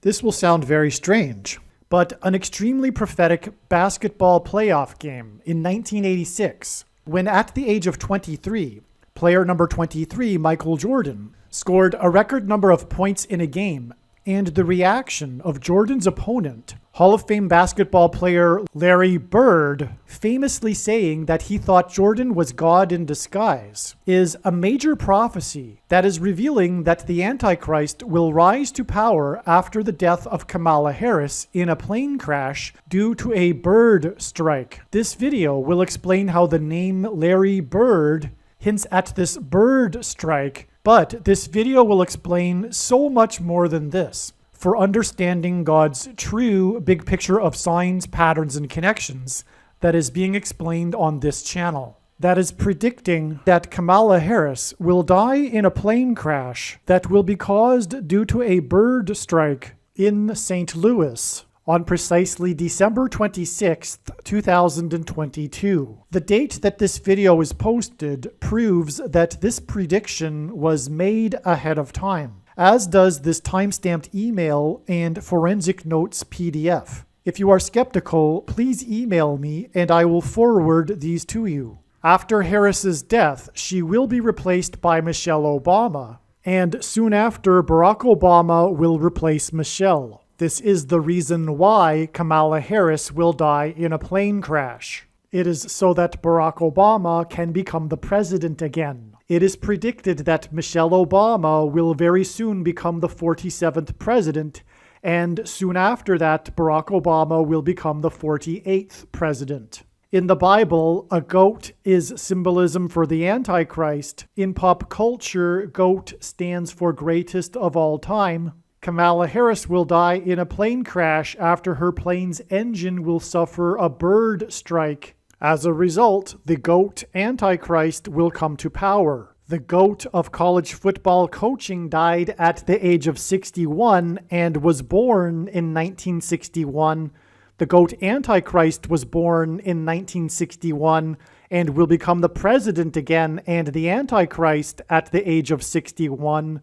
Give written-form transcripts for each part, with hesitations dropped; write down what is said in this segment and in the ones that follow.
This will sound very strange, but an extremely prophetic basketball playoff game in 1986, when at the age of 23, player number 23, Michael Jordan, scored a record number of points in a game, and the reaction of Jordan's opponent, Hall of Fame basketball player Larry Bird, famously saying that he thought Jordan was God in disguise, is a major prophecy that is revealing that the Antichrist will rise to power after the death of Kamala Harris in a plane crash due to a bird strike. This video will explain how the name Larry Bird hints at this bird strike, but this video will explain so much more than this. For understanding God's true big picture of signs, patterns, and connections that is being explained on this channel. That is predicting that Kamala Harris will die in a plane crash that will be caused due to a bird strike in St. Louis on precisely December 26th, 2022. The date that this video is posted proves that this prediction was made ahead of time, as does this timestamped email and forensic notes PDF. If you are skeptical, please email me and I will forward these to you. After Harris's death, she will be replaced by Michelle Obama, and soon after, Barack Obama will replace Michelle. This is the reason why Kamala Harris will die in a plane crash. It is so that Barack Obama can become the president again. It is predicted that Michelle Obama will very soon become the 47th president, and soon after that, Barack Obama will become the 48th president. In the Bible, a goat is symbolism for the Antichrist. In pop culture, goat stands for greatest of all time. Kamala Harris will die in a plane crash after her plane's engine will suffer a bird strike. As a result, the GOAT Antichrist will come to power. The GOAT of college football coaching died at the age of 61 and was born in 1961. The GOAT Antichrist was born in 1961 and will become the president again and the Antichrist at the age of 61.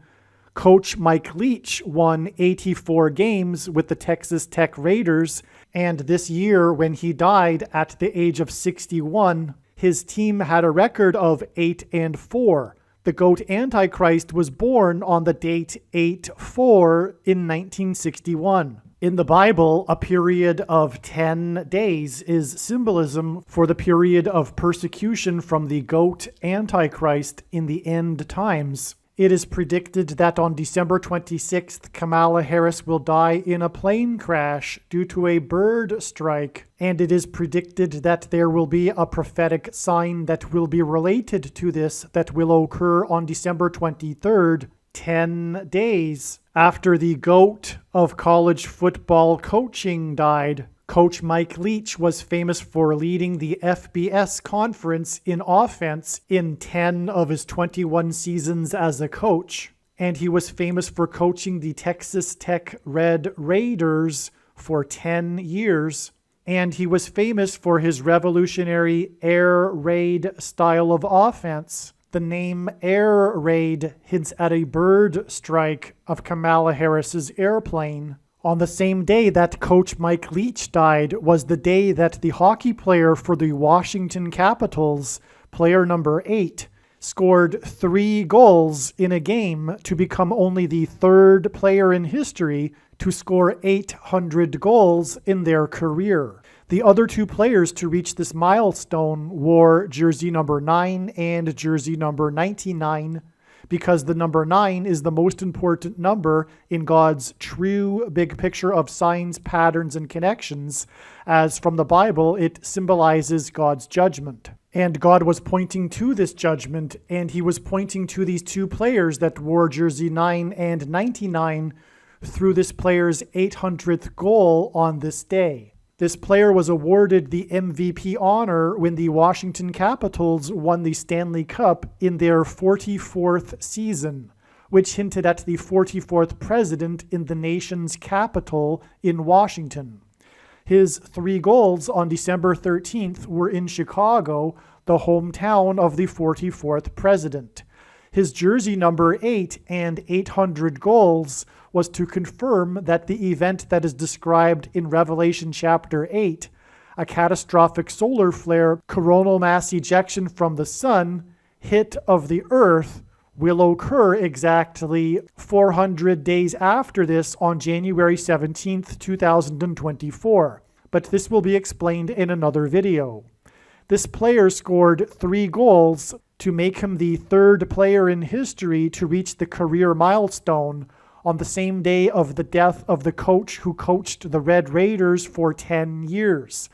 Coach Mike Leach won 84 games with the Texas Tech Raiders, and this year, when he died at the age of 61, his team had a record of 8-4. The GOAT Antichrist was born on the date 8-4 in 1961. In the Bible, a period of 10 days is symbolism for the period of persecution from the GOAT Antichrist in the end times. It is predicted that on December 26th, Kamala Harris will die in a plane crash due to a bird strike, and it is predicted that there will be a prophetic sign that will be related to this that will occur on December 23rd, 10 days after the GOAT of college football coaching died. Coach Mike Leach was famous for leading the FBS conference in offense in 10 of his 21 seasons as a coach, and he was famous for coaching the Texas Tech Red Raiders for 10 years, and he was famous for his revolutionary air raid style of offense. The name Air Raid hints at a bird strike of Kamala Harris's airplane. On the same day that Coach Mike Leach died was the day that the hockey player for the Washington Capitals, player number 8, scored 3 goals in a game to become only the third player in history to score 800 goals in their career. The other 2 players to reach this milestone wore jersey number 9 and jersey number 99, because the number 9 is the most important number in God's true big picture of signs, patterns, and connections, as from the Bible it symbolizes God's judgment. And God was pointing to this judgment, and he was pointing to these 2 players that wore jersey 9 and 99 through this player's 800th goal on this day. This player was awarded the MVP honor when the Washington Capitals won the Stanley Cup in their 44th season, which hinted at the 44th president in the nation's capital in Washington. His 3 goals on December 13th were in Chicago, the hometown of the 44th president. His jersey number 8 and 800 goals was to confirm that the event that is described in Revelation chapter 8, a catastrophic solar flare, coronal mass ejection from the sun, hit of the earth, will occur exactly 400 days after this on January 17th, 2024. But this will be explained in another video. This player scored 3 goals to make him the 3rd player in history to reach the career milestone on the same day of the death of the coach who coached the Red Raiders for 10 years.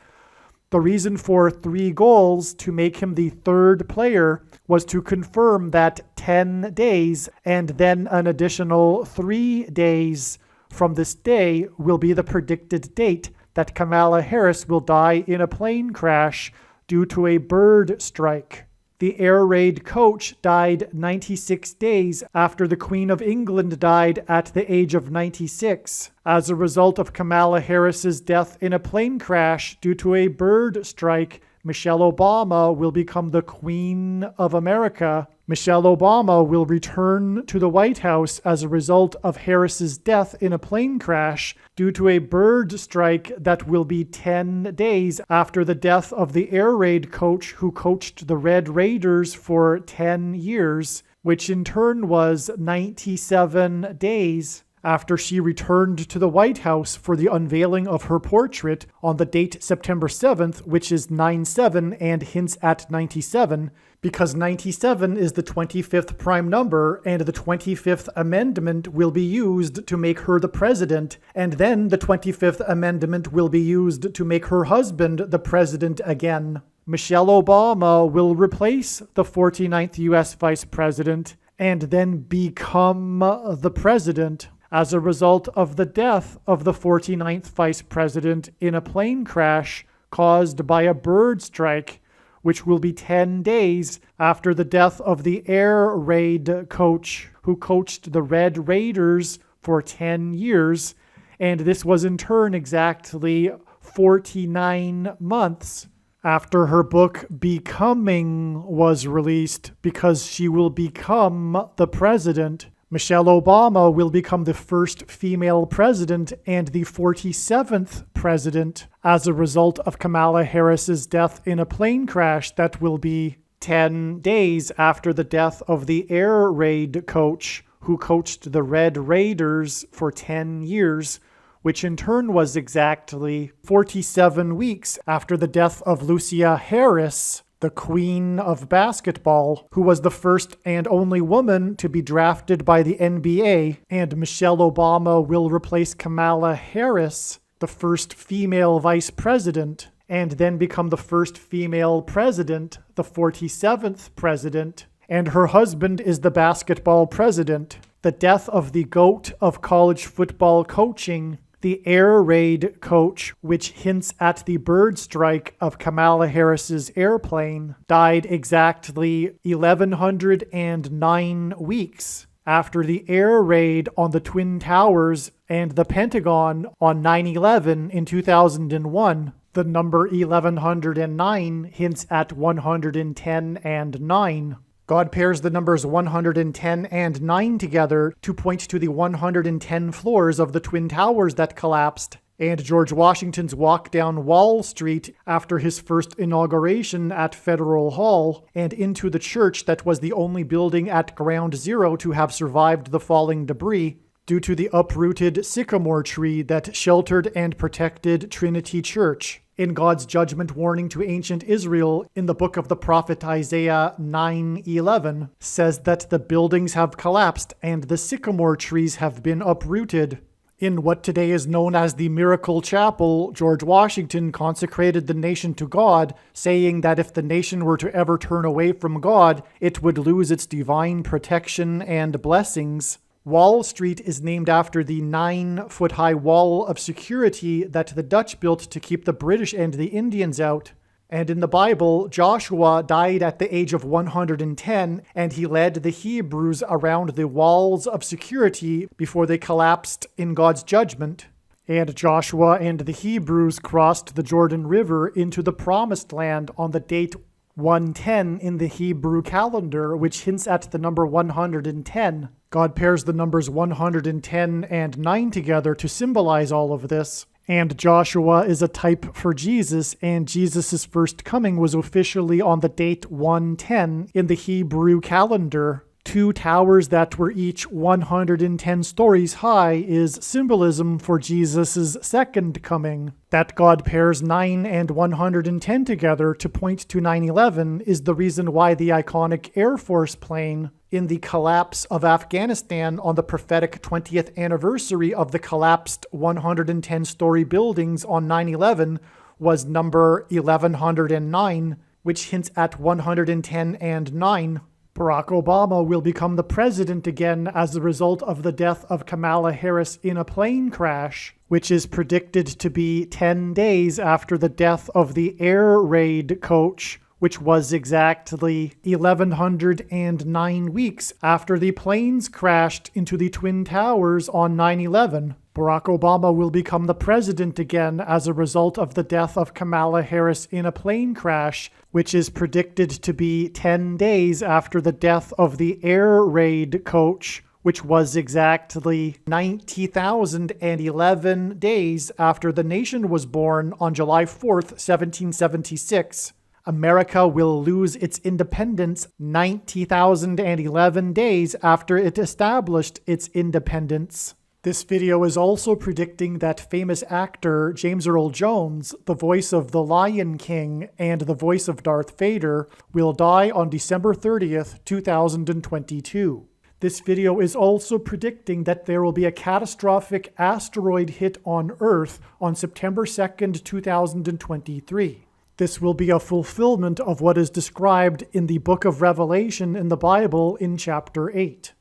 The reason for 3 goals to make him the 3rd player was to confirm that 10 days and then an additional 3 days from this day will be the predicted date that Kamala Harris will die in a plane crash due to a bird strike. The air raid coach died 96 days after the Queen of England died at the age of 96 as a result of Kamala Harris's death in a plane crash due to a bird strike. Michelle Obama will become the Queen of America. Michelle Obama will return to the White House as a result of Harris's death in a plane crash due to a bird strike that will be 10 days after the death of the air raid coach who coached the Red Raiders for 10 years, which in turn was 97 days after she returned to the White House for the unveiling of her portrait on the date September 7th, which is 9/7 and hints at 97, because 97 is the 25th prime number, and the 25th Amendment will be used to make her the president, and then the 25th Amendment will be used to make her husband the president again. Michelle Obama will replace the 49th U.S. Vice President and then become the president as a result of the death of the 49th Vice President in a plane crash caused by a bird strike, which will be 10 days after the death of the air raid coach who coached the Red Raiders for 10 years, and this was in turn exactly 49 months after her book Becoming was released, because she will become the president. Michelle Obama will become the first female president and the 47th president as a result of Kamala Harris's death in a plane crash that will be 10 days after the death of the air raid coach who coached the Red Raiders for 10 years, which in turn was exactly 47 weeks after the death of Lucia Harris, the queen of basketball, who was the first and only woman to be drafted by the NBA, and Michelle Obama will replace Kamala Harris, the first female vice president, and then become the first female president, the 47th president, and her husband is the basketball president. The death of the GOAT of college football coaching, the air raid coach, which hints at the bird strike of Kamala Harris's airplane, died exactly 1,109 weeks after the air raid on the Twin Towers and the Pentagon on 9/11 in 2001. The number 1109 hints at 110 and 9. God pairs the numbers 110 and 9 together to point to the 110 floors of the Twin Towers that collapsed, and George Washington's walk down Wall Street after his first inauguration at Federal Hall, and into the church that was the only building at Ground Zero to have survived the falling debris due to the uprooted sycamore tree that sheltered and protected Trinity Church. In God's judgment warning to ancient Israel in the book of the prophet Isaiah 9:11 says that the buildings have collapsed and the sycamore trees have been uprooted. In what today is known as the Miracle Chapel, George Washington consecrated the nation to God, saying that if the nation were to ever turn away from God, it would lose its divine protection and blessings. Wall Street is named after the 9-foot-high wall of security that the Dutch built to keep the British and the Indians out. And in the Bible, Joshua died at the age of 110, and he led the Hebrews around the walls of security before they collapsed in God's judgment. And Joshua and the Hebrews crossed the Jordan River into the Promised Land on the date 110 in the Hebrew calendar, which hints at the number 110. God pairs the numbers 110 and 9 together to symbolize all of this. And Joshua is a type for Jesus, and Jesus' first coming was officially on the date 110 in the Hebrew calendar. 2 towers that were each 110 stories high is symbolism for Jesus' second coming. That God pairs 9 and 110 together to point to 9/11 is the reason why the iconic Air Force plane in the collapse of Afghanistan on the prophetic 20th anniversary of the collapsed 110-story buildings on 9/11 was number 1109, which hints at 110 and 9. Barack Obama will become the president again as a result of the death of Kamala Harris in a plane crash, which is predicted to be 10 days after the death of the air raid coach, which was exactly 1,109 weeks after the planes crashed into the Twin Towers on 9/11. Barack Obama will become the president again as a result of the death of Kamala Harris in a plane crash, which is predicted to be 10 days after the death of the air raid coach, which was exactly 90,011 days after the nation was born on July 4th, 1776. America will lose its independence 90,011 days after it established its independence. This video is also predicting that famous actor James Earl Jones, the voice of the Lion King and the voice of Darth Vader, will die on December 30th, 2022. This video is also predicting that there will be a catastrophic asteroid hit on Earth on September 2nd, 2023. This will be a fulfillment of what is described in the book of Revelation in the Bible in chapter 8.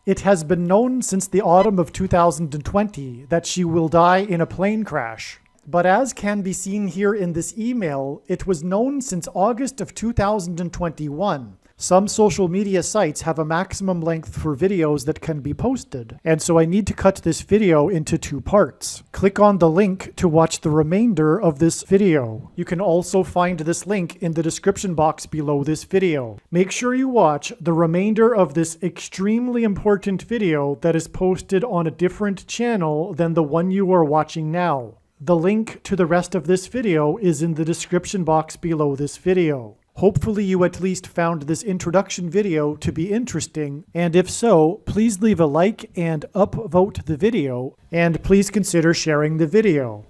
It has been known since the autumn of 2020 that she will die in a plane crash. But as can be seen here in this email, it was known since August of 2021. Some social media sites have a maximum length for videos that can be posted, and so I need to cut this video into 2 parts. Click on the link to watch the remainder of this video. You can also find this link in the description box below this video. Make sure you watch the remainder of this extremely important video that is posted on a different channel than the one you are watching now. The link to the rest of this video is in the description box below this video. Hopefully you at least found this introduction video to be interesting, and if so, please leave a like and upvote the video, and please consider sharing the video.